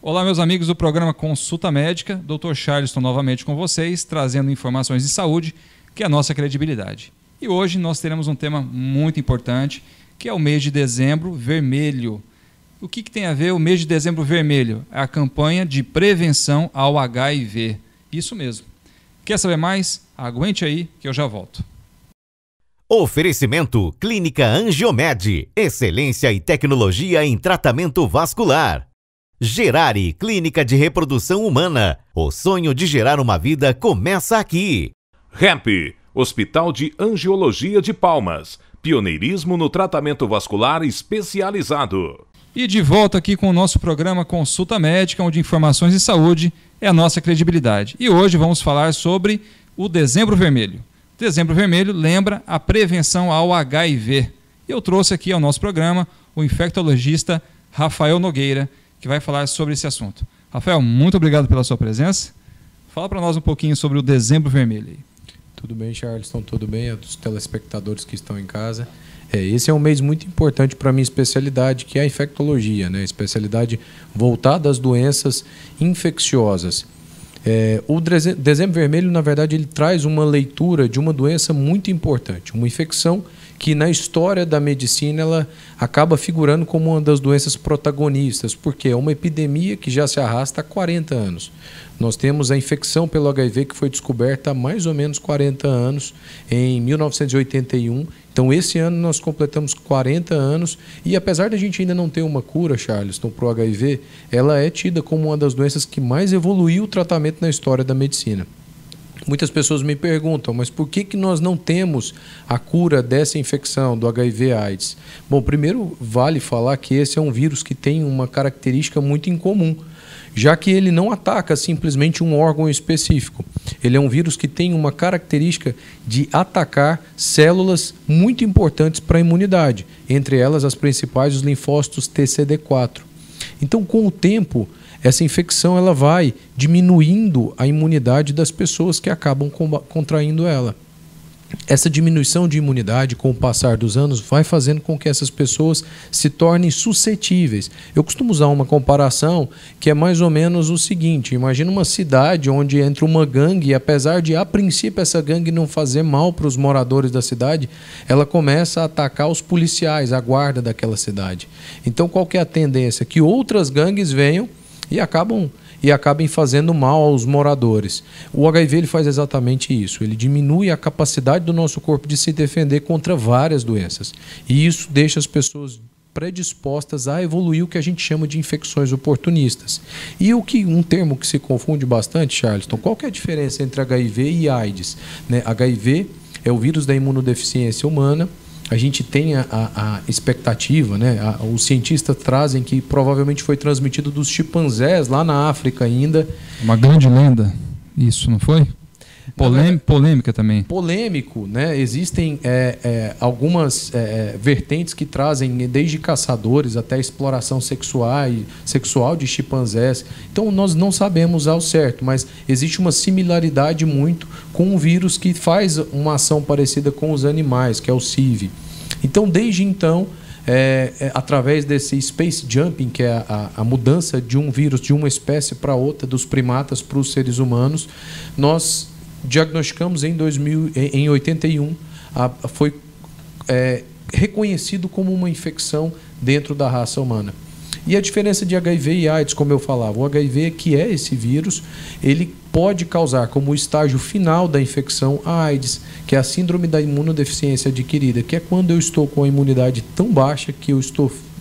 Olá, meus amigos do programa Consulta Médica, Dr. Charleston novamente com vocês, trazendo informações de saúde, que é a nossa credibilidade. E hoje nós teremos um tema muito importante, que é o mês de dezembro vermelho. O que tem a ver o mês de dezembro vermelho? É a campanha de prevenção ao HIV. Isso mesmo. Quer saber mais? Aguente aí que eu já volto. Oferecimento Clínica Angiomed, excelência e tecnologia em tratamento vascular. Gerari, Clínica de Reprodução Humana, o sonho de gerar uma vida começa aqui. RAMP, Hospital de Angiologia de Palmas, pioneirismo no tratamento vascular especializado. E de volta aqui com o nosso programa Consulta Médica, onde informações de saúde é a nossa credibilidade. E hoje vamos falar sobre o Dezembro Vermelho. Dezembro Vermelho lembra a prevenção ao HIV. Eu trouxe aqui ao nosso programa o infectologista Rafael Nogueira, que vai falar sobre esse assunto. Rafael, muito obrigado pela sua presença. Fala para nós um pouquinho sobre o Dezembro Vermelho. Tudo bem, Charleston? Tudo bem? Os telespectadores que estão em casa. Esse é um mês muito importante para a minha especialidade, que é a infectologia, né? Especialidade voltada às doenças infecciosas. O Dezembro Vermelho, na verdade, ele traz uma leitura de uma doença muito importante, uma infecção que na história da medicina ela acaba figurando como uma das doenças protagonistas, porque é uma epidemia que já se arrasta há 40 anos. Nós temos a infecção pelo HIV que foi descoberta há mais ou menos 40 anos, em 1981. Então, esse ano nós completamos 40 anos e apesar da gente ainda não ter uma cura, Charleston, para o HIV, ela é tida como uma das doenças que mais evoluiu o tratamento na história da medicina. Muitas pessoas me perguntam, mas por que nós não temos a cura dessa infecção, do HIV/AIDS? Bom, primeiro vale falar que esse é um vírus que tem uma característica muito incomum, já que ele não ataca simplesmente um órgão específico. Ele é um vírus que tem uma característica de atacar células muito importantes para a imunidade, entre elas as principais, os linfócitos TCD4. Então, com o tempo, essa infecção ela vai diminuindo a imunidade das pessoas que acabam contraindo ela. Essa diminuição de imunidade com o passar dos anos vai fazendo com que essas pessoas se tornem suscetíveis. Eu costumo usar uma comparação que é mais ou menos o seguinte: imagina uma cidade onde entra uma gangue e apesar de a princípio essa gangue não fazer mal para os moradores da cidade, ela começa a atacar os policiais, a guarda daquela cidade. Então qual que é a tendência? Que outras gangues venham e acabem fazendo mal aos moradores. O HIV ele faz exatamente isso, ele diminui a capacidade do nosso corpo de se defender contra várias doenças. E isso deixa as pessoas predispostas a evoluir o que a gente chama de infecções oportunistas. E um termo que se confunde bastante, Charleston, qual que é a diferença entre HIV e AIDS? HIV é o vírus da imunodeficiência humana. A gente tem a expectativa, né? Os cientistas trazem que provavelmente foi transmitido dos chimpanzés lá na África ainda. Uma grande lenda, isso, não foi? Polêmica também. Polêmico, né? Existem algumas vertentes que trazem desde caçadores até exploração sexual de chimpanzés. Então nós não sabemos ao certo, mas existe uma similaridade muito com um vírus que faz uma ação parecida com os animais, que é o CIV. Então, desde então, através desse space jumping, que é a mudança de um vírus de uma espécie para outra, dos primatas para os seres humanos, nós diagnosticamos em 81, foi reconhecido como uma infecção dentro da raça humana. E a diferença de HIV e AIDS, como eu falava, o HIV, que é esse vírus, ele pode causar como estágio final da infecção a AIDS, que é a síndrome da imunodeficiência adquirida, que é quando eu estou com a imunidade tão baixa que eu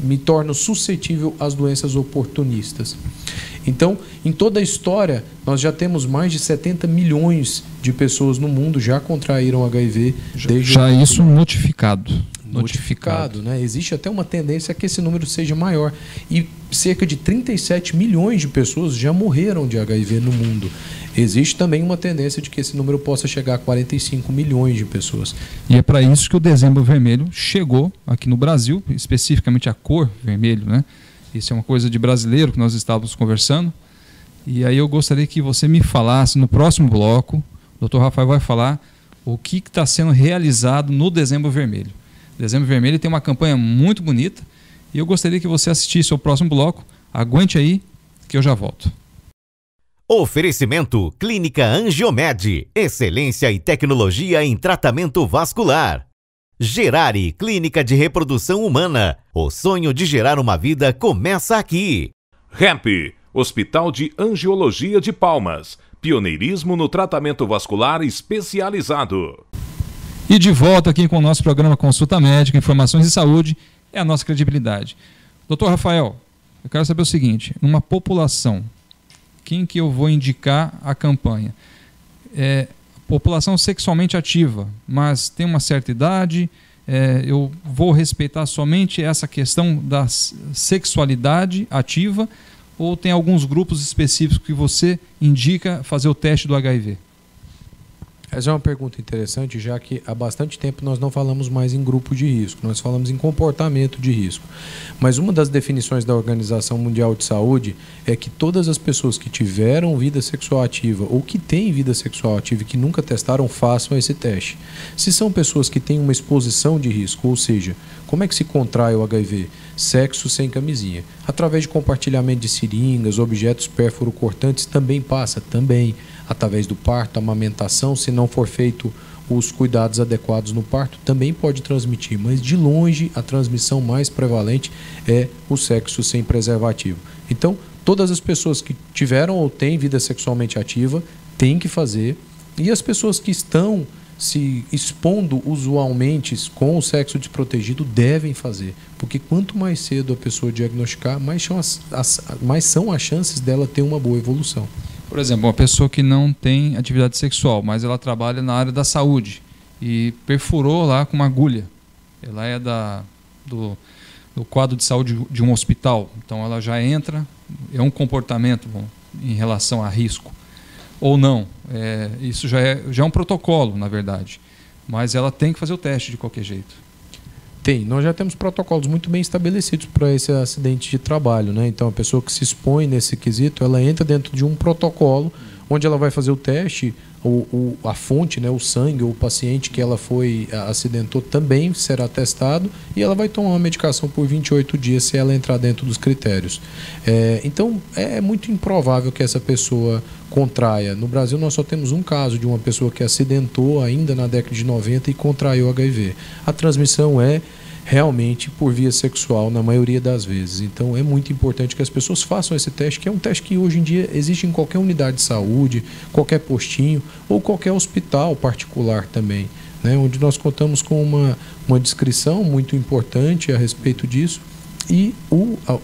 me torno suscetível às doenças oportunistas. Então, em toda a história, nós já temos mais de 70 milhões de pessoas no mundo já contraíram HIV. Já isso notificado, né? Existe até uma tendência a que esse número seja maior. E cerca de 37 milhões de pessoas já morreram de HIV no mundo. Existe também uma tendência de que esse número possa chegar a 45 milhões de pessoas. E é para isso que o Dezembro Vermelho chegou aqui no Brasil, especificamente a cor vermelho, né? Isso é uma coisa de brasileiro que nós estávamos conversando. E aí eu gostaria que você me falasse no próximo bloco, o Dr. Rafael vai falar o que está sendo realizado no Dezembro Vermelho. Dezembro Vermelho tem uma campanha muito bonita e eu gostaria que você assistisse ao próximo bloco. Aguente aí, que eu já volto. Oferecimento Clínica Angiomed, excelência e tecnologia em tratamento vascular. Gerari, Clínica de Reprodução Humana, o sonho de gerar uma vida começa aqui. RAMP, Hospital de Angiologia de Palmas, pioneirismo no tratamento vascular especializado. E de volta aqui com o nosso programa Consulta Médica, Informações de Saúde, é a nossa credibilidade. Doutor Rafael, eu quero saber o seguinte, numa população, quem que eu vou indicar a campanha? População sexualmente ativa, mas tem uma certa idade, eu vou respeitar somente essa questão da sexualidade ativa ou tem alguns grupos específicos que você indica fazer o teste do HIV? Essa é uma pergunta interessante, já que há bastante tempo nós não falamos mais em grupo de risco, nós falamos em comportamento de risco. Mas uma das definições da Organização Mundial de Saúde é que todas as pessoas que tiveram vida sexual ativa ou que têm vida sexual ativa e que nunca testaram, façam esse teste. Se são pessoas que têm uma exposição de risco, ou seja, como é que se contrai o HIV? Sexo sem camisinha. Através de compartilhamento de seringas, objetos pérfuro-cortantes também passa, também. Através do parto, amamentação, se não for feito os cuidados adequados no parto, também pode transmitir, mas de longe a transmissão mais prevalente é o sexo sem preservativo. Então, todas as pessoas que tiveram ou têm vida sexualmente ativa têm que fazer, e as pessoas que estão se expondo usualmente com o sexo desprotegido devem fazer, porque quanto mais cedo a pessoa diagnosticar, mais são as chances dela ter uma boa evolução. Por exemplo, uma pessoa que não tem atividade sexual, mas ela trabalha na área da saúde e perfurou lá com uma agulha. Ela é do quadro de saúde de um hospital, então ela já entra, é um comportamento em relação a risco. Ou não, isso já é um protocolo, na verdade, mas ela tem que fazer o teste de qualquer jeito. Tem, nós já temos protocolos muito bem estabelecidos para esse acidente de trabalho, né? Então a pessoa que se expõe nesse quesito, ela entra dentro de um protocolo onde ela vai fazer o teste, a fonte, né, o sangue, ou o paciente que ela acidentou também será testado e ela vai tomar uma medicação por 28 dias se ela entrar dentro dos critérios. Então é muito improvável que essa pessoa contraia. No Brasil nós só temos um caso de uma pessoa que acidentou ainda na década de 90 e contraiu HIV. A transmissão é realmente por via sexual na maioria das vezes. Então é muito importante que as pessoas façam esse teste, que é um teste que hoje em dia existe em qualquer unidade de saúde, qualquer postinho ou qualquer hospital particular também, né? Onde nós contamos com uma descrição muito importante a respeito disso. E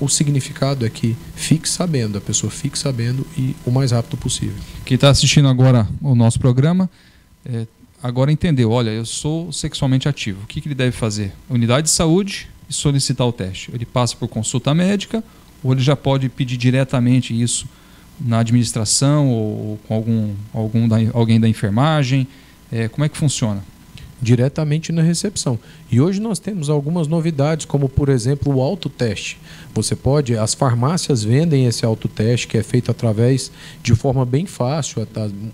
o significado é que fique sabendo, a pessoa fique sabendo e o mais rápido possível. Quem está assistindo agora o nosso programa, agora entendeu, olha, eu sou sexualmente ativo, o que ele deve fazer? Unidade de saúde e solicitar o teste. Ele passa por consulta médica ou ele já pode pedir diretamente isso na administração ou com alguém da enfermagem? Como é que funciona? Diretamente na recepção. E hoje nós temos algumas novidades, como por exemplo o autoteste. As farmácias vendem esse autoteste que é feito de forma bem fácil,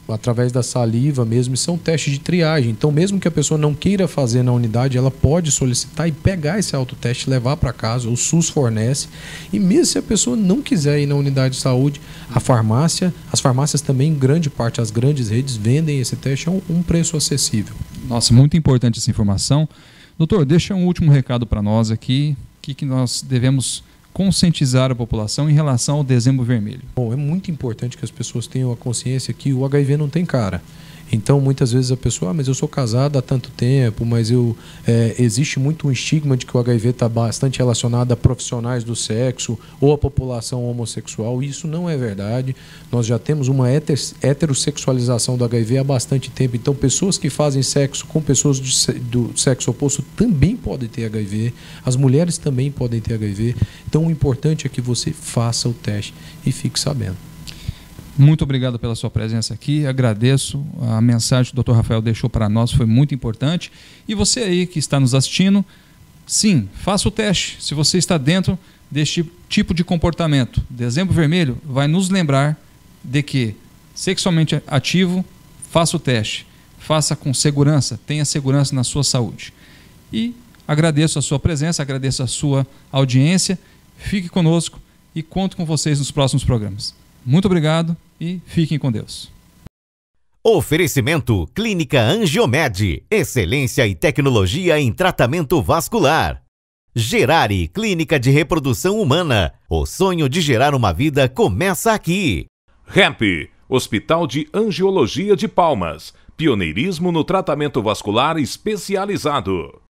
através da saliva mesmo, e são testes de triagem. Então mesmo que a pessoa não queira fazer na unidade, ela pode solicitar e pegar esse autoteste, levar para casa, o SUS fornece. E mesmo se a pessoa não quiser ir na unidade de saúde, as farmácias também, em grande parte, as grandes redes vendem esse teste a um preço acessível. Nossa, muito importante essa informação. Doutor, deixa um último recado para nós aqui, que nós devemos conscientizar a população em relação ao Dezembro Vermelho. Bom, é muito importante que as pessoas tenham a consciência que o HIV não tem cara. Então, muitas vezes a pessoa, mas eu sou casado há tanto tempo, mas existe muito um estigma de que o HIV está bastante relacionado a profissionais do sexo ou a população homossexual. Isso não é verdade. Nós já temos uma heterossexualização do HIV há bastante tempo. Então, pessoas que fazem sexo com pessoas do sexo oposto também podem ter HIV. As mulheres também podem ter HIV. Então, o importante é que você faça o teste e fique sabendo. Muito obrigado pela sua presença aqui, agradeço a mensagem que o Dr. Rafael deixou para nós, foi muito importante. E você aí que está nos assistindo, sim, faça o teste. Se você está dentro deste tipo de comportamento, Dezembro Vermelho vai nos lembrar de que, sexualmente ativo, faça o teste. Faça com segurança, tenha segurança na sua saúde. E agradeço a sua presença, agradeço a sua audiência, fique conosco e conto com vocês nos próximos programas. Muito obrigado e fiquem com Deus. Oferecimento Clínica Angiomed, excelência e tecnologia em tratamento vascular. Gerari, Clínica de Reprodução Humana, o sonho de gerar uma vida começa aqui. RAMP, Hospital de Angiologia de Palmas, pioneirismo no tratamento vascular especializado.